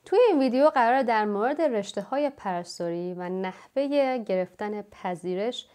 توی این ویدیو قراره در مورد رشته‌های پرستاری و نحوه گرفتن پذیرش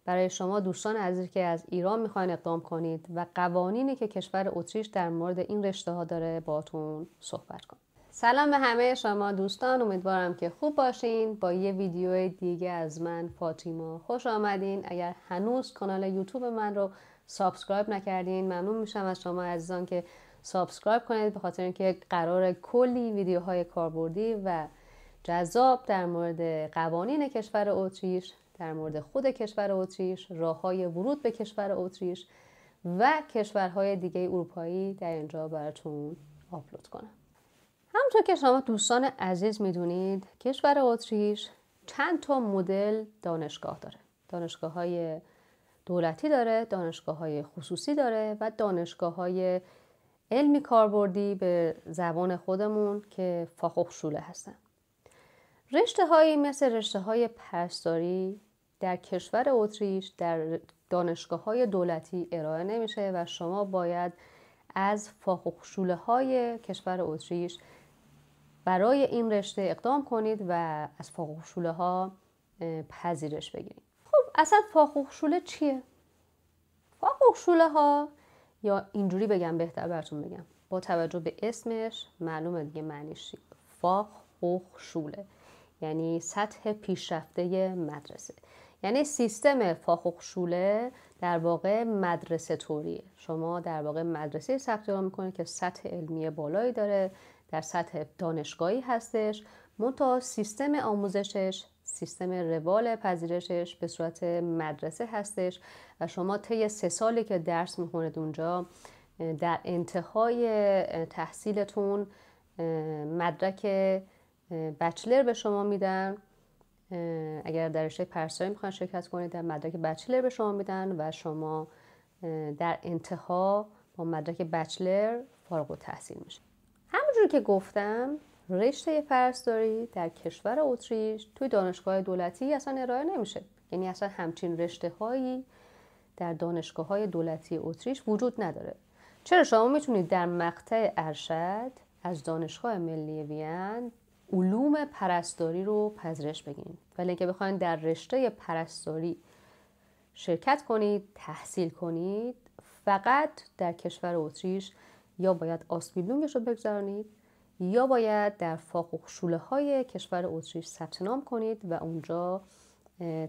برای شما دوستان عزیز که از ایران میخواین اقدام کنید و قوانینی که کشور اتریش در مورد این رشته‌ها داره باهاتون صحبت کنم. سلام به همه شما دوستان، امیدوارم که خوب باشین. با یه ویدیو دیگه از من فاطیما خوش آمدین. اگر هنوز کانال یوتیوب من رو سابسکرایب نکردین ممنون میشم از شما عزیزان که سابسکرایب کنید، به خاطر اینکه قرار کلی ویدیوهای کاربردی و جذاب در مورد قوانین کشور اتریش، در مورد خود کشور اتریش، راههای ورود به کشور اتریش و کشورهای دیگه اروپایی در اینجا براتون آپلود کنم. همونطور که شما دوستان عزیز میدونید کشور اتریش چند تا مدل دانشگاه داره. دانشگاه‌های دولتی داره، دانشگاه‌های خصوصی داره و دانشگاه‌های علمی کاربردی به زبان خودمون که فاخوخشوله هستن. رشته‌هایی مثل رشته‌های پرستاری در کشور اتریش در دانشگاه‌های دولتی ارائه نمیشه و شما باید از فاخوخشوله‌های کشور اتریش برای این رشته اقدام کنید و از فاخوخشوله‌ها پذیرش بگیرید. خب اصلا فاخوخشوله چیه؟ فاخوخشوله‌ها، یا اینجوری بگم بهتر براتون بگم، با توجه به اسمش معلومه دیگه معنیش چیه. فاخوخشوله یعنی سطح پیشرفته مدرسه، یعنی سیستم فاخوخشوله در واقع مدرسه طوریه. شما در واقع مدرسه ثبت نام میکنید که سطح علمی بالایی داره، در سطح دانشگاهی هستش، منتها سیستم آموزشش، سیستم روال پذیرشش به صورت مدرسه هستش و شما طی 3 سالی که درس میخونید اونجا در انتهای تحصیلتون مدرک بچلر به شما میدن. اگر در رشته پرستاری میخواین شرکت کنید در مدرک بچلر به شما میدن و شما در انتها با مدرک بچلر فارغ التحصیل میشید. همونجوری که گفتم رشته پرستاری در کشور اتریش توی دانشگاه دولتی اصلا ارائه نمیشه، یعنی اصلا همچین رشته هایی در دانشگاه های دولتی اتریش وجود نداره. چرا شما میتونید در مقطع ارشد از دانشگاه ملی وین علوم پرستاری رو پذیرش بگیرید، ولی اینکه بخواید در رشته پرستاری شرکت کنید، تحصیل کنید، فقط در کشور اتریش یا باید آسپیلونگش رو بگذارید یا باید در فاخوخشوله های کشور اتریش ثبت نام کنید و اونجا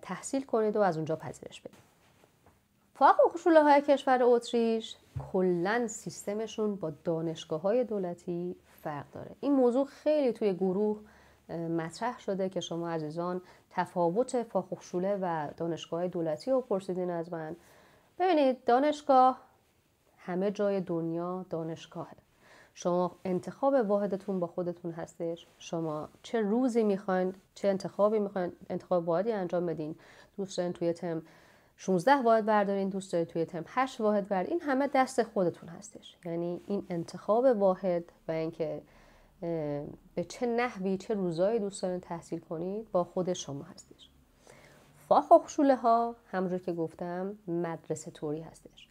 تحصیل کنید و از اونجا پذیرش بگیرید. فاخوخشوله های کشور اتریش کلاً سیستمشون با دانشگاه های دولتی فرق داره. این موضوع خیلی توی گروه مطرح شده که شما عزیزان تفاوت فاخوخشوله و دانشگاه دولتی رو پرسیدین از من. ببینید دانشگاه همه جای دنیا دانشگاهه. شما انتخاب واحدتون با خودتون هستش. شما چه روزی میخواین، چه انتخابی میخواین، انتخاب واحدی انجام بدین. دوست دارین توی ترم 16 واحد بردارین، دوست دارین توی ترم 8 واحد بردارین، این همه دست خودتون هستش. یعنی این انتخاب واحد و اینکه به چه نحوی چه روزایی دوست دارین تحصیل کنید با خود شما هستش. فاخوخشوله ها همونجور که گفتم مدرسه طوری هستش.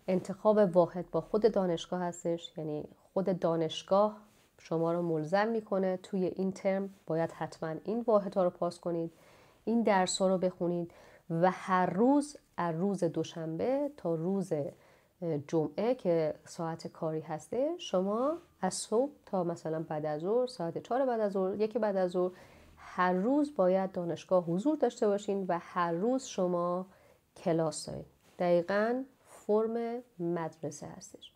انتخاب واحد با خود دانشگاه هستش، یعنی خود دانشگاه شما رو ملزم میکنه توی این ترم باید حتما این واحدها رو پاس کنید، این درس ها رو بخونید و هر روز از روز دوشنبه تا روز جمعه که ساعت کاری هسته شما از صبح تا مثلا بعد از ظهر ساعت 4 بعد از ظهر، 1 بعد از ظهر هر روز باید دانشگاه حضور داشته باشین و هر روز شما کلاس دارید. دقیقاً فرم مدرسه هستش.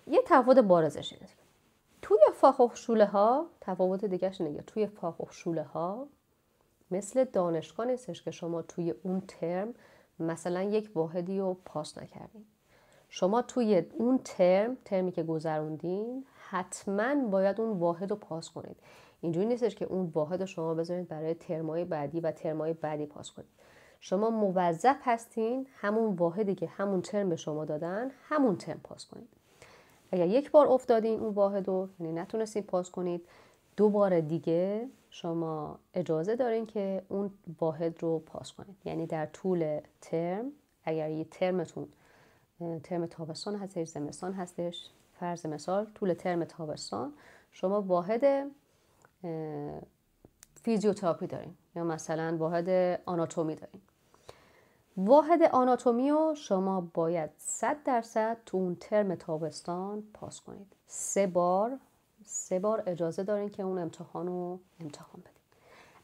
یه تفاوت بارزش اینه. توی فاخوخشوله ها تفاوت دیگه‌ش اینه، توی فاخوخشوله ها مثل دانشگاه نیستش که شما توی اون ترم مثلا یک واحدی رو پاس نکردین. شما توی اون ترمی که گذروندین حتما باید اون واحد رو پاس کنید. اینجوری نیستش که اون واحد رو شما بذارید برای ترمای بعدی و ترمای بعدی پاس کنید. شما موظف هستین همون واحدی که همون ترم به شما دادن همون ترم پاس کنید. اگر یک بار افتادین اون واحد رو، یعنی نتونستین پاس کنید، 2 بار دیگه شما اجازه دارین که اون واحد رو پاس کنید. یعنی در طول ترم اگر یه ترمتون ترم تابستان هستش، زمستان هستش، فرض مثال طول ترم تابستان شما واحد فیزیوتراپی دارین یا مثلا واحد آناتومی دارین. واحد آناتومی رو شما باید 100% تو اون ترم تابستان پاس کنید. 3 بار اجازه دارین که اون امتحان رو امتحان بدین.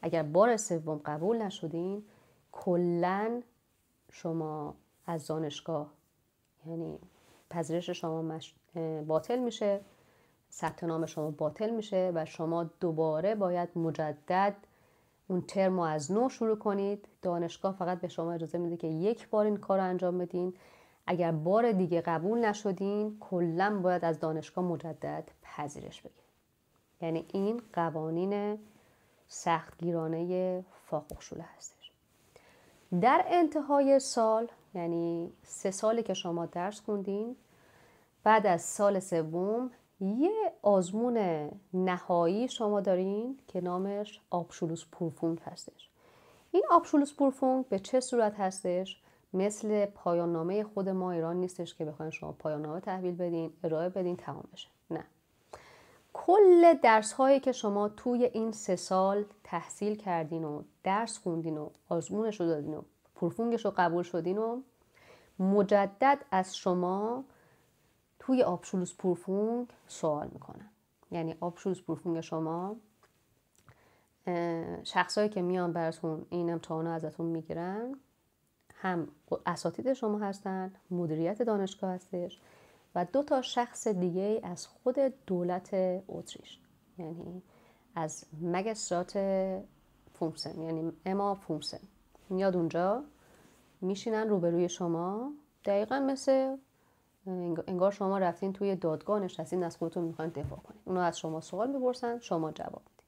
اگر بار سوم قبول نشدین، کلاً شما از دانشگاه، یعنی پذیرش شما باطل میشه، ثبت نام شما باطل میشه و شما دوباره باید مجدد اون ترم رو از نو شروع کنید. دانشگاه فقط به شما اجازه میده که 1 بار این کار رو انجام بدین. اگر بار دیگه قبول نشدین، کلاً باید از دانشگاه مجدد پذیرش بگیرید. یعنی این قوانین سختگیرانه فاق الشوله هستش. در انتهای سال، یعنی 3 سالی که شما درس خوندین، بعد از سال سوم یه آزمون نهایی شما دارین که نامش Abschlussprüfung هستش. این Abschlussprüfung به چه صورت هستش؟ مثل پایان نامه خود ما ایران نیستش که بخواین شما پایان نامه تحویل بدین، ارائه بدین، تمام بشه. نه. کل درس هایی که شما توی این 3 سال تحصیل کردین و درس خوندین و آزمونش رو دادین و پروفونگش رو قبول شدین و مجدد از شما توی Abschlussprüfung سوال میکنن. یعنی Abschlussprüfung شما شخصایی که میان براتون این امتحان ازتون میگیرن هم اساتید شما هستن، مدیریت دانشگاه هستش و 2 تا شخص دیگه از خود دولت اتریش، یعنی از مگسترات فونکسن، یعنی اما فونکسن میاد اونجا میشینن روبروی شما. دقیقا مثل انگار شما رفتین توی دادگاه نشستین، از خودتون میخواین دفاع کنین. اونا از شما سوال میپرسن، شما جواب میدین.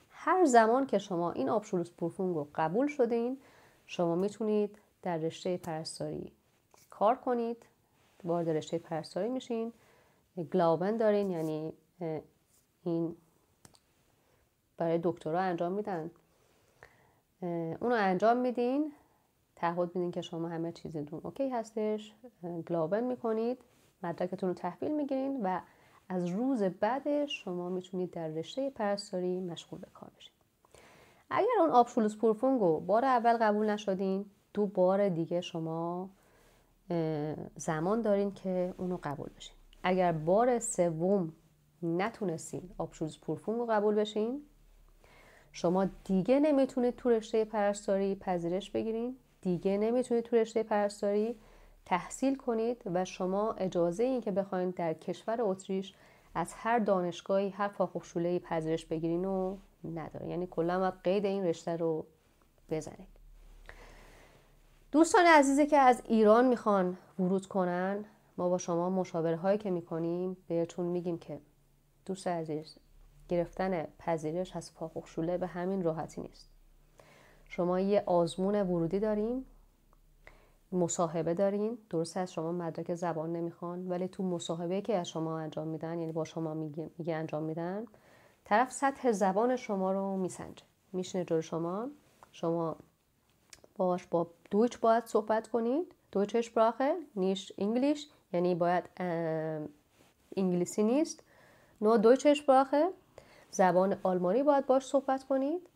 هر زمان که شما این Abschlussprüfung رو قبول شدین، شما میتونید در رشته پرستاری کار کنید. وارد رشته پرستاری میشین، گلاوبن دارین، یعنی این برای دکترا انجام میدن، اونو انجام میدین، تعهد میدین که شما همه چیزتون اوکی هستش، گلاوبن میکنید، مدرکتون رو تحویل میگیرین و از روز بعدش شما میتونید در رشته پرستاری مشغول به کار بشین. اگر اون Abschlussprüfung رو بار اول قبول نشدین، 2 بار دیگه شما زمان دارین که اونو قبول بشین. اگر بار سوم نتونستین Abschlussprüfung رو قبول بشین، شما دیگه نمیتونید تو رشته پرستاری پذیرش بگیرین، دیگه نمیتونید تو رشته پرستاری تحصیل کنید و شما اجازه این که بخواید در کشور اتریش از هر دانشگاهی، هر فاخ‌الشوله‌ای پذیرش بگیرین رو نداره. یعنی کلا باید قید این رشته رو بزنید. دوستان عزیزی که از ایران میخوان ورود کنن، ما با شما مشاوره هایی که میکنیم بهتون میگیم که دوست عزیز، گرفتن پذیرش از فاخ‌الشوله به همین راحتی نیست. شما یه آزمون ورودی دارین، مصاحبه دارین. درسته از شما مدرک زبان نمیخوان، ولی تو مصاحبه که از شما انجام میدن، یعنی با شما میگه انجام میدن، طرف سطح زبان شما رو میسنجه، میشینه جلوی شما، شما باش با دویچ باید صحبت کنید. دویچ Sprache nicht English، یعنی باید انگلیسی نیست، نو دویچ Sprache، زبان آلمانی باید باش صحبت کنید.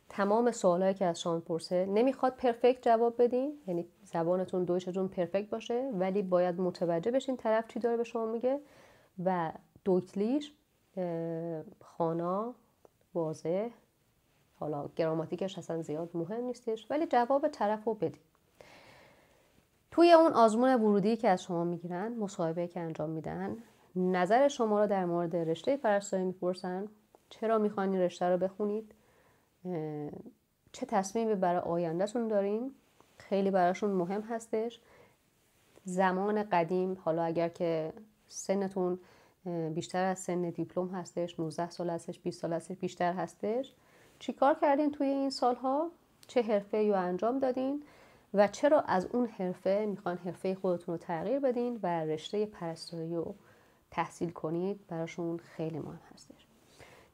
تمام سوالایی که از شما پرسه نمیخواد پرفکت جواب بدین، یعنی زبانتون دویچتون پرفکت باشه، ولی باید متوجه بشین طرف چی داره به شما میگه و دویتلیش خوانا واضح، حالا گراماتیکش اصلا زیاد مهم نیستش، ولی جواب طرف رو بدین. توی اون آزمون ورودی که از شما میگیرن، مصاحبه که انجام میدن، نظر شما رو در مورد رشته پرستاری میپرسن. چرا میخواین این رشته رو بخونید؟ چه تصمیمی برای آیندهتون دارین؟ خیلی براشون مهم هستش. زمان قدیم، حالا اگر که سنتون بیشتر از سن دیپلم هستش، 19 سال هستش، 20 سال هستش، بیشتر هستش، چی کار کردین توی این سالها؟ چه حرفه‌ای رو انجام دادین و چرا از اون حرفه میخوان حرفه خودتون رو تغییر بدین و رشته پرستاری رو تحصیل کنید؟ براشون خیلی مهم هستش.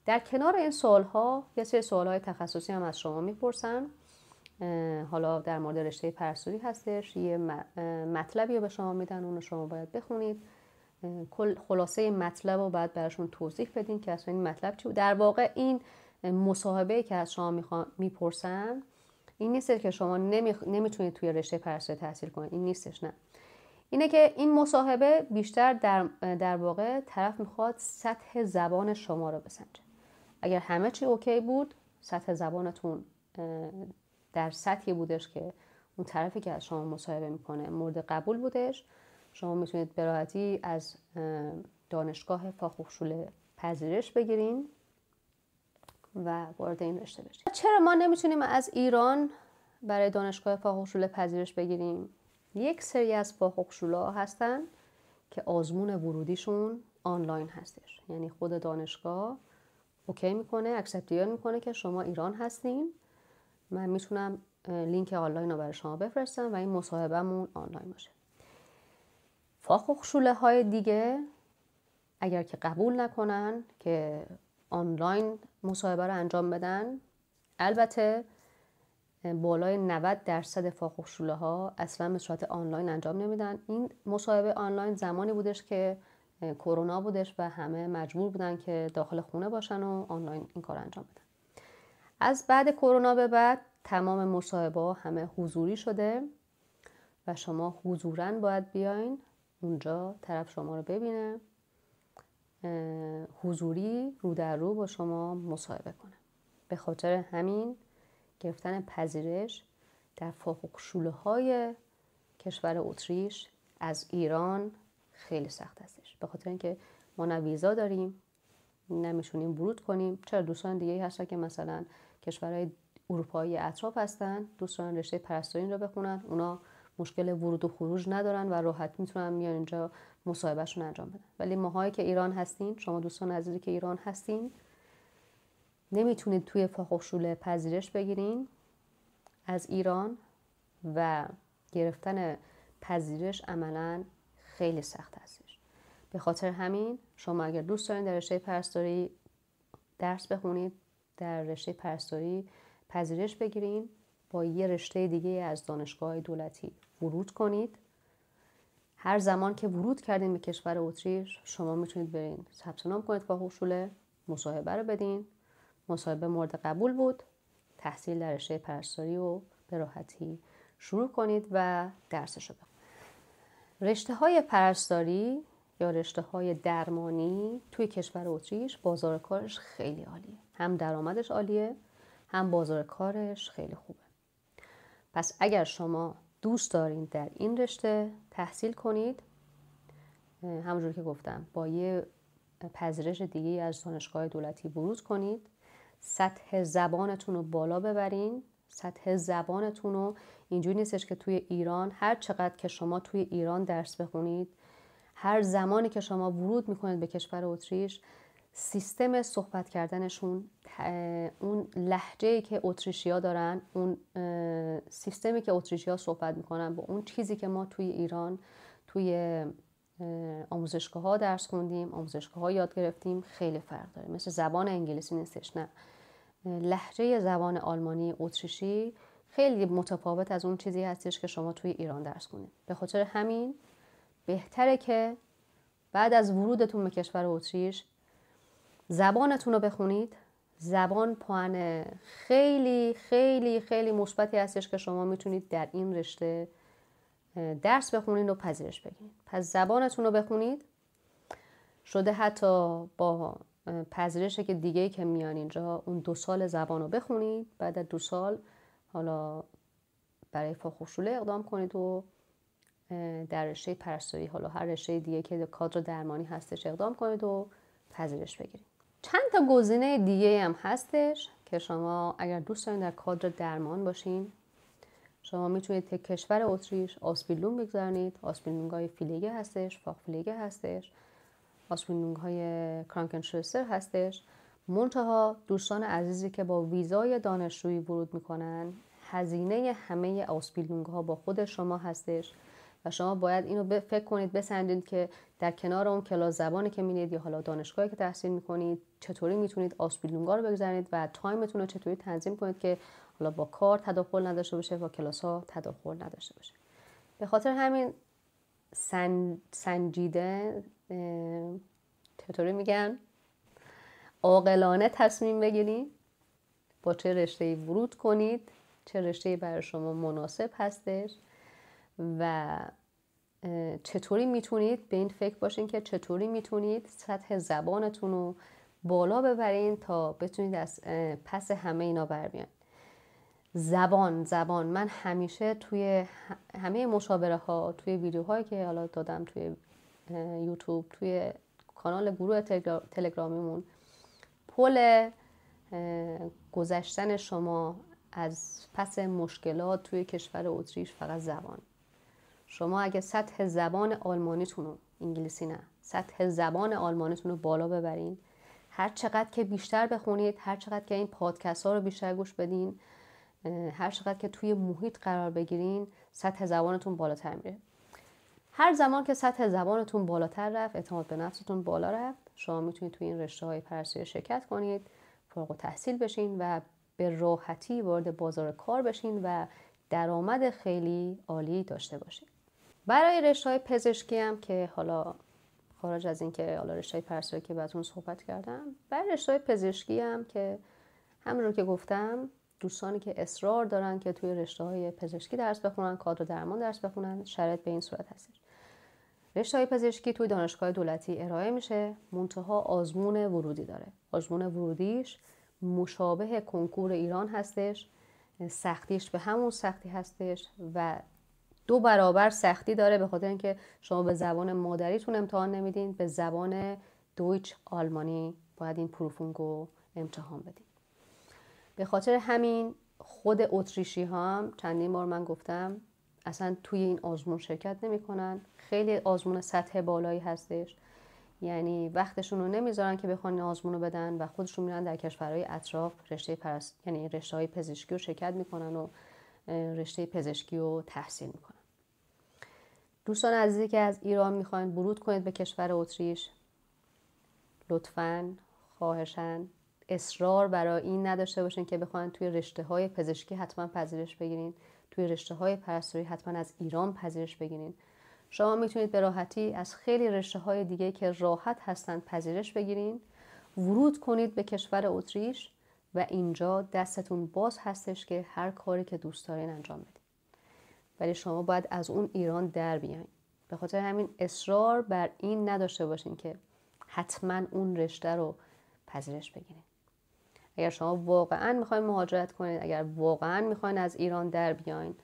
در کنار این سوالها یه سری سوالهای تخصصی هم از شما میپرسن. حالا در مورد رشته پرستاری هستش، یه مطلبی رو به شما میدن، اون رو شما باید بخونید خلاصه مطلب رو باید براشون توضیح بدین که اصلا این مطلب چی بود. در واقع این مصاحبه که از شما میپرسن این نیست که شما نمیتونید توی رشته پرستاری تحصیل کنید، این نیستش، نه. اینه که این مصاحبه بیشتر در واقع طرف میخواد سطح زبان شما رو بسنجه. اگر همه چی اوکی بود، سطح زبانتون در سطحی بودش که اون طرفی که از شما مصاحبه میکنه مورد قبول بودش، شما میتونید به راحتی از دانشگاه فاخ‌الهوشوله پذیرش بگیرین و وارد این رشته بشین. چرا ما نمیتونیم از ایران برای دانشگاه فاخ‌الهوشوله پذیرش بگیریم؟ یک سری از فاخ‌الهوشوله‌ها هستن که آزمون ورودیشون آنلاین هستش، یعنی خود دانشگاه اوکی میکنه، اکسپت میکنه که شما ایران هستین، من میتونم لینک آنلاین رو برای شما بفرستم و این مصاحبهمون آنلاین باشه. فاخ‌الهوشوله‌های دیگه اگر که قبول نکنن که آنلاین مصاحبه رو انجام بدن، البته بالای 90% فاخ‌الهوشوله‌ها اصلا به صورت آنلاین انجام نمیدن. این مصاحبه آنلاین زمانی بودش که کرونا بودش و همه مجبور بودن که داخل خونه باشن و آنلاین این کار انجام بدن. از بعد کرونا به بعد تمام مصاحبه همه حضوری شده و شما حضوراً باید بیاین اونجا، طرف شما رو ببینه، حضوری رو در رو با شما مصاحبه کنه. به خاطر همین گرفتن پذیرش در فاخ‌الهوشوله‌های کشور اتریش از ایران خیلی سخت هستش، به خاطر اینکه ما نه ویزا داریم، نمیشونیم ورود کنیم. چرا دوستان دیگه هستن که مثلا کشورهای اروپایی اطراف هستن، دوستان رشته پرستاری رو بخونن، اونا مشکل ورود و خروج ندارن و راحت میتونن میان اینجا مصاحبهشون انجام بدن. ولی ماهایی که ایران هستین، شما دوستان عزیزی که ایران هستین، نمیتونید توی فاخ‌الهوشوله پذیرش بگیرین از ایران و گرفتن پذیرش عملاً خیلی سخت هستش. به خاطر همین شما اگر دوست دارین در رشته پرستاری درس بخونید، در رشته پرستاری پذیرش بگیرین، با یه رشته دیگه از دانشگاه دولتی ورود کنید. هر زمان که ورود کردین به کشور اتریش، شما میتونید برین ثبت نام کنید فاخ‌الهوشوله، مصاحبه رو بدین، مصاحبه مورد قبول بود، تحصیل در رشته پرستاری رو به راحتی شروع کنید و درسش رو بخونید. رشته های پرستاری یا رشته های درمانی توی کشور اتریش بازار کارش خیلی عالیه، هم درآمدش عالیه، هم بازار کارش خیلی خوبه. پس اگر شما دوست دارین در این رشته تحصیل کنید، همونجور که گفتم با یه پذیرش دیگه از دانشگاه دولتی ورود کنید، سطح زبانتون رو بالا ببرین. سطح زبانتون رو اینجوری نیستش که توی ایران هر چقدر که شما توی ایران درس بخونید، هر زمانی که شما ورود میکنید به کشور اتریش، سیستم صحبت کردنشون، اون لهجه‌ای که اتریشی‌ها دارن، اون سیستمی که اتریشی‌ها صحبت میکنن با اون چیزی که ما توی ایران توی آموزشگاه‌ها درس خوندیم، آموزشگاه‌ها یاد گرفتیم، خیلی فرق داره. مثل زبان انگلیسی نیستش، نه. لهجه زبان آلمانی، اتریشی خیلی متفاوت از اون چیزی هستش که شما توی ایران درس خوندید. به خاطر همین بهتره که بعد از ورودتون به کشور اتریش زبانتون رو بخونید. زبان پوان خیلی خیلی خیلی مثبتی هستش که شما میتونید در این رشته درس بخونید و پذیرش بگیرید. پس زبانتون رو بخونید، شده حتی با پذیرش که دیگه که میان اینجا اون 2 سال زبان رو بخونید، بعد از 2 سال حالا برای فاخ‌الهوشوله اقدام کنید و در رشته پرستاری، حالا هر رشته دیگه که کادر درمانی هستش اقدام کنید و پذیرش بگیرید. چند تا گزینه دیگه هم هستش که شما اگر دوست دارین در کادر درمان باشین، شما میتونید که کشور اتریش آسپیلدونگ بگذارید. آسپیلدونگ‌های فیلیگه هستش، فاخ‌فیلیگه هستش، آسپیلدونگ‌های کرانکنشوستر هستش. منتها دوستان عزیزی که با ویزای دانشجویی ورود میکنن، هزینه همه آسپیلدونگ‌ها با خود شما هستش و شما باید اینو فکر کنید، بسنجید که در کنار اون کلاس زبانی که میرید یا حالا دانشگاهی که تحصیل میکنید، چطوری میتونید آسپیلدونگ‌ها رو بگذارید و تایمتون رو چطوری تنظیم کنید که حالا با کار تداخل نداشته باشه، با کلاس‌ها تداخل نداشته باشه. به خاطر همین سنجیده چطوری میگن، عاقلانه تصمیم بگیرید با چه رشته‌ای ورود کنید، چه رشته‌ای برای شما مناسب هستش و چطوری میتونید به این فکر باشین که چطوری میتونید سطح زبانتون رو بالا ببرین تا بتونید از پس همه اینا بر بیاین. زبان من همیشه توی همه مشاوره ها، توی ویدیوهایی که حالا دادم توی یوتیوب، توی کانال گروه تلگرامیمون، پل گذشتن شما از پس مشکلات توی کشور اتریش فقط زبان. شما اگه سطح زبان آلمانیتون رو، انگلیسی نه، سطح زبان آلمانیتون رو بالا ببرین، هر چقدر که بیشتر بخونید، هر چقدر که این پادکست ها رو بیشتر گوش بدین، هر چقدر که توی محیط قرار بگیرین، سطح زبانتون بالاتر میره. هر زمان که سطح زبانتون بالاتر رفت، اعتماد به نفستون بالا رفت، شما میتونید توی این رشته های پرستاری شرکت کنید، فارغ التحصیل بشین و به راحتی وارد بازار کار بشین و درآمد خیلی عالی داشته باشین. برای رشته های پزشکی هم که حالا خارج از این که حالا رشته های پرستاری که براتون صحبت کردم، برای رشته های پزشکی هم که همونطور که گفتم، دوستانی که اصرار دارن که توی رشته‌های پزشکی درس بخونن، کادر درمان درس بخونن، شرایط به این صورت هستش. رشته‌های پزشکی توی دانشگاه دولتی ارائه میشه، منتها آزمون ورودی داره. آزمون ورودیش مشابه کنکور ایران هستش، سختیش به همون سختی هستش و 2 برابر سختی داره، به خاطر اینکه شما به زبان مادریتون امتحان نمیدین، به زبان دویچ آلمانی باید این پروفونگو امتحان بدین. به خاطر همین خود اتریشی ها هم چندین بار من گفتم اصلا توی این آزمون شرکت نمی کنن. خیلی آزمون سطح بالایی هستش، یعنی وقتشون رو نمیذارن که بخوان این آزمون رو بدن و خودشون میرن در کشورهای اطراف یعنی رشته های پزشکی رو شرکت میکنن و رشته پزشکی رو تحصیل میکنن. دوستان عزیزی که از ایران میخواین ورود کنید به کشور اتریش، لطفاً خواهشاً اصرار برای این نداشته باشین که بخواین توی رشته‌های پزشکی حتما پذیرش بگیرین، توی رشته‌های پرستاری حتما از ایران پذیرش بگیرین. شما میتونید به راحتی از خیلی رشته‌های دیگه که راحت هستن پذیرش بگیرین، ورود کنید به کشور اتریش و اینجا دستتون باز هستش که هر کاری که دوست دارین انجام بدین. ولی شما باید از اون ایران در بیاین. به خاطر همین اصرار بر این نداشته باشین که حتما اون رشته رو پذیرش بگیرین. اگر شما واقعا میخواین مهاجرت کنید، اگر واقعا میخواین از ایران در بیاین،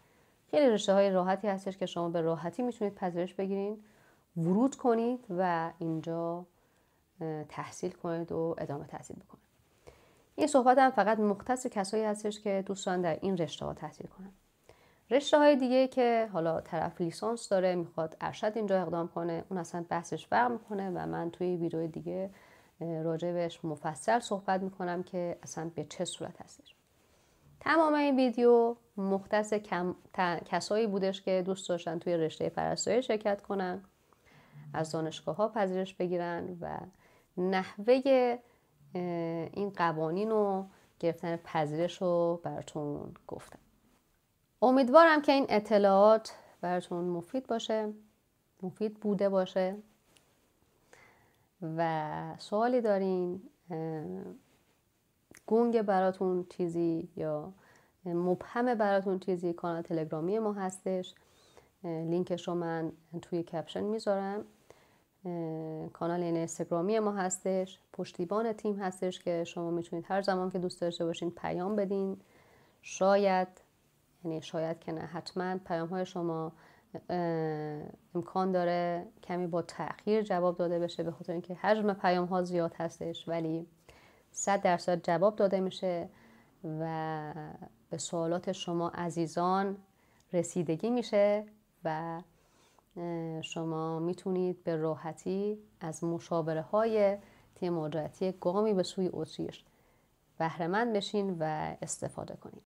خیلی رشته های راحتی هستش که شما به راحتی میتونید پذیرش بگیرین، ورود کنید و اینجا تحصیل کنید و ادامه تحصیل بکنید. این صحبت هم فقط مختص کسایی هستش که دوستان در این رشته ها تحصیل کنن. رشته های دیگه که حالا طرف لیسانس داره میخواد ارشد اینجا اقدام کنه، اون اصلا بحثش فرق میکنه و من توی ویدیو دیگه راجع بهش مفصل صحبت میکنم که اصلا به چه صورت هستش. تمام این ویدیو مختص کسایی بودش که دوست داشتن توی رشته پرستاری شرکت کنن، از دانشگاه ها پذیرش بگیرن و نحوه این قوانین و گرفتن پذیرش رو براتون گفتم. امیدوارم که این اطلاعات براتون مفید باشه، مفید بوده باشه و سوالی دارین، گنگ براتون چیزی یا مبهم براتون چیزی، کانال تلگرامی ما هستش، لینکش رو من توی کپشن میذارم. کانال اینستاگرامی ما هستش، پشتیبان تیم هستش که شما میتونید هر زمان که دوست داشته باشین پیام بدین. شاید که نه، حتما پیام های شما امکان داره کمی با تأخیر جواب داده بشه، به خاطر اینکه حجم پیام ها زیاد هستش، ولی 100% جواب داده میشه و به سوالات شما عزیزان رسیدگی میشه و شما میتونید به راحتی از مشاوره های تیم مهاجرتی گامی به سوی اتریش بهره مند بشین و استفاده کنید.